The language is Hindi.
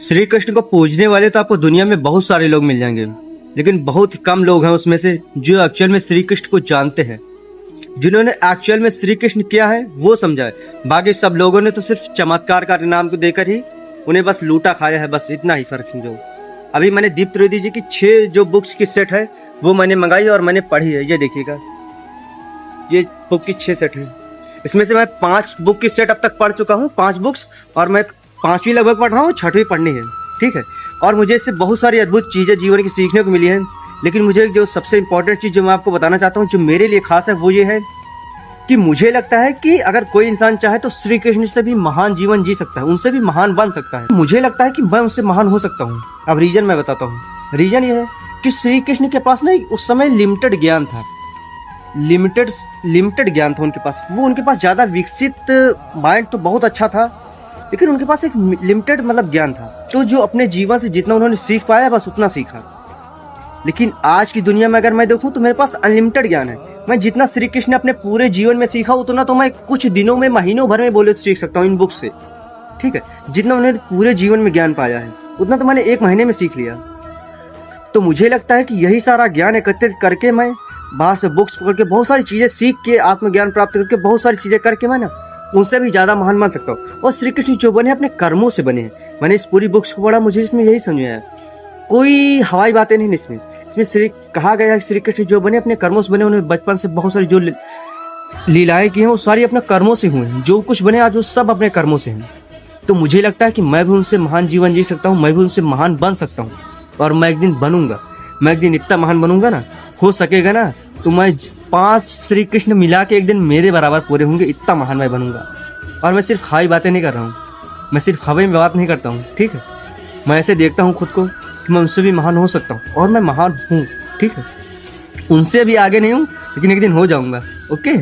श्री कृष्ण को पूजने वाले तो आपको दुनिया में बहुत सारे लोग मिल जाएंगे, लेकिन बहुत कम लोग हैं उसमें से जो एक्चुअल में श्री कृष्ण को जानते हैं, जिन्होंने एक्चुअल में श्री कृष्ण क्या है वो समझा है। बाकी सब लोगों ने तो सिर्फ चमत्कार का नाम को देकर ही उन्हें बस लूटा खाया है, बस इतना ही फर्क समझो। अभी मैंने दीप त्रिवेदी जी की 6 जो बुक्स की सेट है वो मैंने मंगाई और मैंने पढ़ी है। ये देखिएगा, ये बुक की 6 सेट है। इसमें से मैं 5 बुक की सेट अब तक पढ़ चुका हूँ, 5 बुक्स, और मैं 5वीं लगभग पढ़ रहा हूँ, 6वीं पढ़नी है, ठीक है। और मुझे इससे बहुत सारी अद्भुत चीज़ें जीवन की सीखने को मिली हैं। लेकिन मुझे जो सबसे इम्पोर्टेंट चीज़ जो मैं आपको बताना चाहता हूँ, जो मेरे लिए खास है, वो ये है कि मुझे लगता है कि अगर कोई इंसान चाहे तो श्री कृष्ण से भी महान जीवन जी सकता है, उनसे भी महान बन सकता है। मुझे लगता है कि मैं उनसे महान हो सकता हूँ। अब रीजन मैं बताता हूँ। रीजन ये है कि श्री कृष्ण के पास ना उस समय लिमिटेड ज्ञान था, लिमिटेड ज्ञान था उनके पास। वो उनके पास ज़्यादा विकसित माइंड तो बहुत अच्छा था, लेकिन उनके पास एक लिमिटेड मतलब ज्ञान था। तो जो अपने जीवन से जितना उन्होंने सीख पाया बस उतना सीखा। लेकिन आज की दुनिया में अगर मैं देखूं तो मेरे पास अनलिमिटेड ज्ञान है। मैं जितना श्री कृष्ण ने अपने पूरे जीवन में सीखा उतना तो मैं कुछ दिनों में, महीनों भर में बोले तो सीख सकता हूँ इन बुक से, ठीक है। जितना उन्होंने पूरे जीवन में ज्ञान पाया है उतना तो मैंने 1 महीने में सीख लिया। तो मुझे लगता है कि यही सारा ज्ञान एकत्रित करके मैं बाहर से बुक्स पढ़ के बहुत सारी चीज़ें सीख के आत्मज्ञान प्राप्त करके बहुत सारी चीज़ें करके मैं ना उनसे भी ज़्यादा महान बन सकता हूँ। और श्री कृष्ण जो बने अपने कर्मों से बने हैं। मैंने इस पूरी बुक्स को पढ़ा, मुझे इसमें यही समझ आया, कोई हवाई बातें नहीं इसमें। इसमें कहा गया है श्री कृष्ण जो बने अपने कर्मों से बने। उन्होंने बचपन से बहुत सारी जो लीलाएं की हैं वो सारी अपने कर्मों से हुए हैं। जो कुछ बने आज वो सब अपने कर्मों से हैं। तो मुझे लगता है कि मैं भी उनसे महान जीवन जी सकता हूँ, मैं भी उनसे महान बन सकता हूँ। और मैं एक दिन बनूंगा, मैं एक दिन इतना महान बनूंगा ना, हो सकेगा ना तो मैं 5 श्री कृष्ण मिला के एक दिन मेरे बराबर पूरे होंगे, इतना महान मैं बनूंगा। और मैं सिर्फ हवाई बातें नहीं कर रहा हूँ, मैं सिर्फ हवाई में बात नहीं करता हूँ, ठीक है। मैं ऐसे देखता हूँ खुद को कि मैं उनसे भी महान हो सकता हूँ, और मैं महान हूँ, ठीक है। उनसे भी आगे नहीं हूँ, लेकिन एक दिन हो जाऊंगा, ओके।